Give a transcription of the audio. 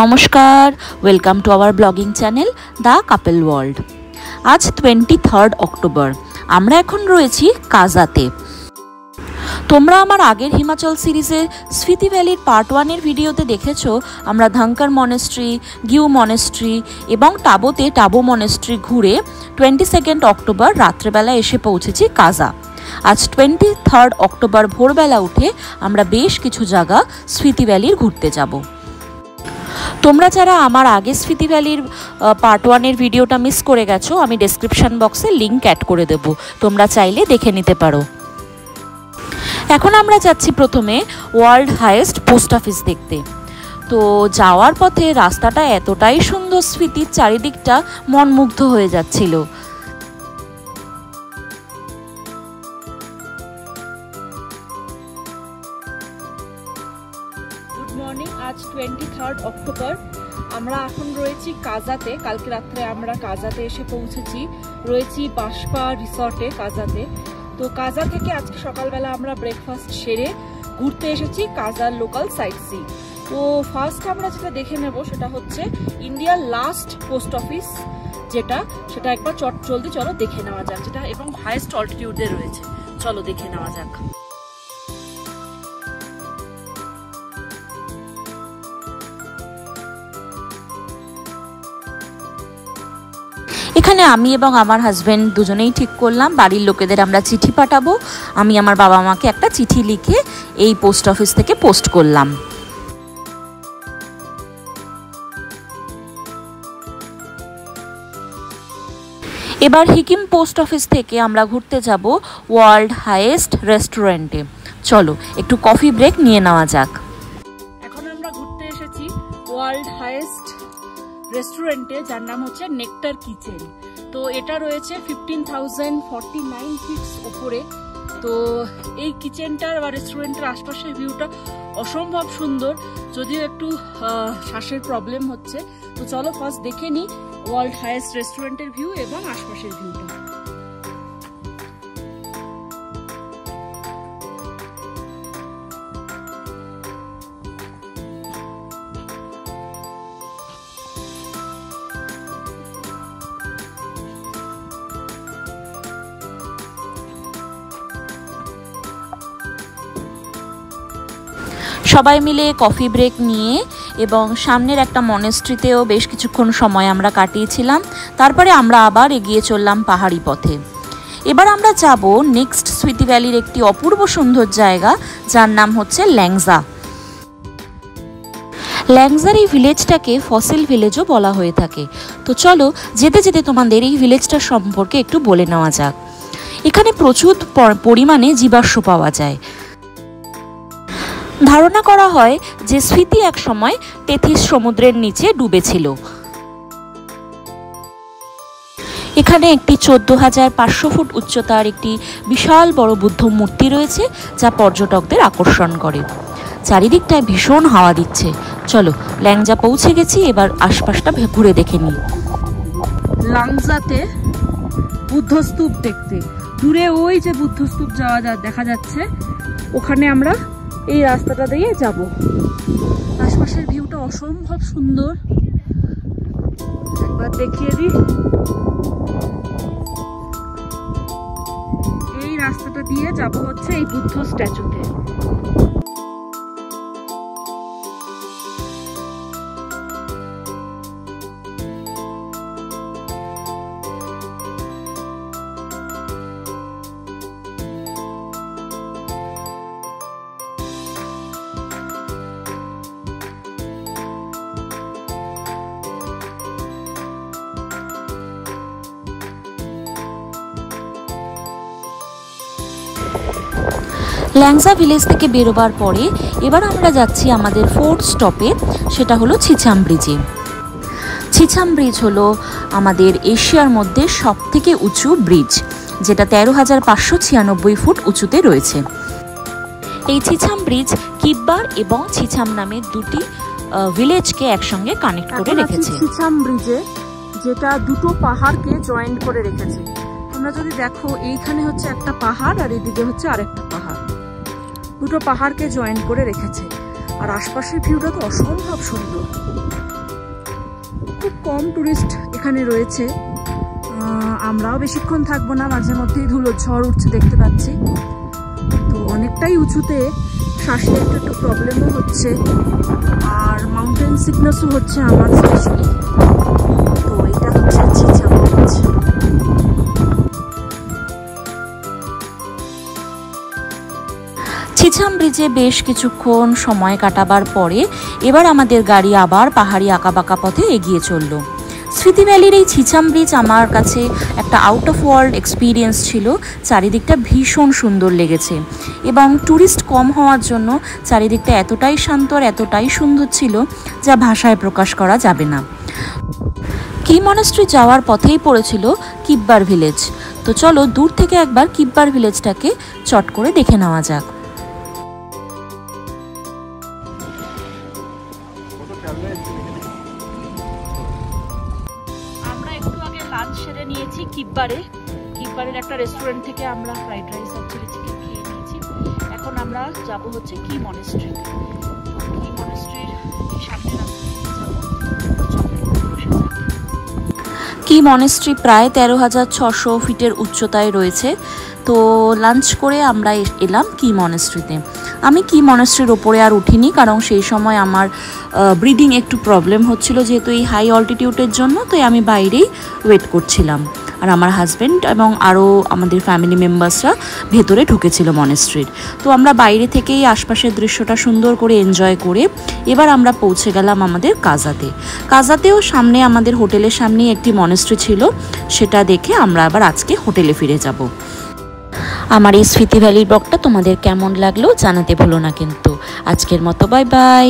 নমস্কার, welcome to our blogging channel the couple world. আজ 23 October. আমরা এখন রয়েছি কাজাতে। তোমরা আমার আগের হিমাচল সিরিজের স্পিতি ভ্যালির পার্ট 1-এর ভিডিওতে দেখেছো আমরা ধাঙ্কার মনেস্ট্রি, গিউ মনেস্ট্রি এবং টাবোতে টাবো মনেস্ট্রি ঘুরে 22 অক্টোবর রাত্রেবেলা এসে পৌঁছেছি কাজা। আজ 23 অক্টোবর ভোরবেলা উঠে আমরা বেশ কিছু জায়গা স্পিতি ভ্যালির ঘুরতে যাব। তোমরা যারা আমার আগে স্পিতি ভ্যালির পার্ট 1-এর ভিডিওটা মিস করে গেছো, আমি ডেসক্রিপশন বক্সে লিঙ্ক অ্যাড করে দেব, তোমরা চাইলে দেখে নিতে পারো। এখন আমরা যাচ্ছি প্রথমে ওয়ার্ল্ড হাইয়েস্ট পোস্ট অফিস দেখতে। তো যাওয়ার পথে রাস্তাটা এতটাই সুন্দর, স্পিতির চারিদিকটা মনমুগ্ধ হয়ে যাচ্ছিল। গুড মর্নিং, আজ 23 অক্টোবর। আমরা এখন রয়েছি কাজাতে। কালকে রাত্রে আমরা কাজাতে এসে পৌঁছেছি, রয়েছি বাসপা রিসর্টে কাজাতে। তো কাজা থেকে আজকে সকালবেলা আমরা ব্রেকফাস্ট সেরে ঘুরতে এসেছি কাজার লোকাল সাইট সি। তো ফার্স্ট আমরা যেটা দেখে নেব সেটা হচ্ছে ইন্ডিয়ার লাস্ট পোস্ট অফিস, সেটা একবার জলদি চলো দেখে নেওয়া যাক, যেটা এবং হাইয়েস্ট অল্টিটিউডে রয়েছে। চলো দেখে নেওয়া যাক। এখানে আমি এবং আমার হাজব্যান্ড দুজনেই ঠিক করলাম বাড়ির লোকেদের আমরা চিঠি পাঠাবো। আমি আমার বাবা মাকে একটা চিঠি লিখে এই পোস্ট অফিস থেকে পোস্ট করলাম। এবার হিকিম পোস্ট অফিস থেকে আমরা ঘুরতে যাব ওয়ার্ল্ড হাইয়েস্ট রেস্টুরেন্টে। চলো একটু কফি ব্রেক নিয়ে নেওয়া যাক। এখন আমরা ঘুরতে এসেছি ওয়ার্ল্ড হাইয়েস্ট রেস্টুরেন্টে, যার নাম হচ্ছে নেকটার কিচেন। তো এটা রয়েছে 15,049 ফিটস ওপরে। তো এই কিচেনটার বা রেস্টুরেন্টের আশপাশের ভিউটা অসম্ভব সুন্দর, যদিও একটু শ্বাসের প্রবলেম হচ্ছে। তো চলো ফার্স্ট দেখে নিই ওয়ার্ল্ড হাইয়েস্ট রেস্টুরেন্টের ভিউ এবং আশপাশের ভিউটা। সবাই মিলে কফি ব্রেক নিয়ে এবং সামনের একটা মনেস্ট্রিতেও বেশ কিছুক্ষণ সময় আমরা কাটিয়েছিলাম। তারপরে আমরা আবার এগিয়ে চললাম পাহাড়ি পথে। এবার আমরা যাব নেক্সট স্পিতি ভ্যালির একটি অপূর্ব সুন্দর জায়গা, যার নাম হচ্ছে ল্যাংজা। ল্যাংজার এই ভিলেজটাকে ফসিল ভিলেজও বলা হয়ে থাকে। তো চলো যেতে যেতে তোমাদের এই ভিলেজটার সম্পর্কে একটু বলে নেওয়া যাক। এখানে প্রচুর পরিমাণে জীবাশ্ম পাওয়া যায়। ধারণা করা হয় যে স্পিতি এক সময় টেথিস সমুদ্রের নিচে ডুবেছিল। এখানে একটি 14,500 ফুট উচ্চতার একটি বিশাল বড় বুদ্ধ মূর্তি রয়েছে, যা পর্যটকদের আকর্ষণ করে। চারিদিকটায় ভীষণ হাওয়া দিচ্ছে। চলো ল্যাংজা পৌঁছে গেছি, এবার আশপাশটা ঘুরে দেখে নিই। ল্যাংজাতে বুদ্ধস্তূপ দেখতে, দূরে ওই যে বুদ্ধস্তূপ দেখা যাচ্ছে, ওখানে আমরা এই রাস্তাটা দিয়ে যাব। আশপাশের ভিউটা অসম্ভব সুন্দর, একবার দেখিয়ে দিই। এই রাস্তাটা দিয়ে যাব হচ্ছে এই বুদ্ধ স্ট্যাচুতে। ল্যাংজা ভিলেজ থেকে বেরোবার পরে এবার আমরা যাচ্ছি আমাদের 4th স্টপে, সেটা হলো ছিছাম ব্রিজে। ছিছাম ব্রিজ হলো আমাদের এশিয়ার মধ্যে সবথেকে উঁচু ব্রিজ, যেটা 13,596 ফুট উঁচুতে রয়েছে। এই ছিছাম ব্রিজ কিব্বার এবং ছিছাম নামের দুটি ভিলেজকে একসঙ্গে কানেক্ট করে রেখেছে। ছিছাম ব্রিজে, যেটা দুটো পাহাড়কে জয়েন্ট করে রেখেছে। তোমরা যদি দেখো, এইখানে হচ্ছে একটা পাহাড় আর এদিকে হচ্ছে আরেকটা পাহাড়, দুটো পাহাড়কে জয়েন করে রেখেছে। আর আশপাশের ভিউটা তো অসম্ভব সুন্দর। কম টুরিস্ট এখানে রয়েছে। আমরাও বেশিক্ষণ থাকবো না, মাঝে মধ্যেই ধুলোর ঝড় উঠছে দেখতে পাচ্ছি। তো অনেকটাই উঁচুতে, শ্বাসে একটু প্রবলেমও হচ্ছে, আর মাউন্টেন সিকনেসও হচ্ছে আমার স্পেশালি। তো এটা হচ্ছে ছিছাম ব্রিজ। ছিছাম ব্রিজে বেশ কিছুক্ষণ সময় কাটাবার পরে এবার আমাদের গাড়ি আবার পাহাড়ি আঁকাবাঁকা পথে এগিয়ে চলল। স্মৃতি ভ্যালির এই ছিছাম ব্রিজ আমার কাছে একটা আউট অফ ওয়ার্ল্ড এক্সপিরিয়েন্স ছিল। চারিদিকটা ভীষণ সুন্দর লেগেছে এবং ট্যুরিস্ট কম হওয়ার জন্য চারিদিকটা এতটাই শান্ত আর এতটাই সুন্দর ছিল যা ভাষায় প্রকাশ করা যাবে না। কি মনাস্ট্রি যাওয়ার পথেই পড়েছিল কিব্বার ভিলেজ। তো চলো দূর থেকে একবার কিব্বার ভিলেজটাকে চট করে দেখে নেওয়া যাক। আমরা একটু আগে লাঞ্চ সেরে নিয়েছি কিব্বারের একটা রেস্টুরেন্ট থেকে আমরা ফ্রাইড রাইস আর চিলি চিকেন খেয়ে নিয়েছি। এখন আমরা যাব হচ্ছে কি মনাস্ট্রি। কি মনাস্ট্রির সামনে কি মনাস্ট্রি প্রায় 13,600 ফিটের উচ্চতায় রয়েছে। তো লাঞ্চ করে আমরা এলাম কি মনাস্ট্রিতে। আমি কি মনাস্ট্রির ওপরে আর উঠিনি, কারণ সেই সময় আমার ব্রিদিং একটু প্রবলেম হচ্ছিল যেহেতু এই হাই অল্টিটিউডের জন্য। তো আমি বাইরেই ওয়েট করছিলাম, আর আমার হাজব্যান্ড এবং আরও আমাদের ফ্যামিলি মেম্বার্সরা ভেতরে ঢুকেছিল মনাস্ট্রির। তো আমরা বাইরে থেকেই আশপাশের দৃশ্যটা সুন্দর করে এনজয় করে এবার আমরা পৌঁছে গেলাম আমাদের কাজাতেও সামনে আমাদের হোটেলের সামনেই একটি মনাস্ট্রি ছিল, সেটা দেখে আমরা আবার আজকে হোটেলে ফিরে যাব। আমার এই স্মৃতি ভ্যালির ব্লগটা তোমাদের কেমন লাগলো জানাতে ভুলো না কিন্তু। আজকের মতো বাই বাই।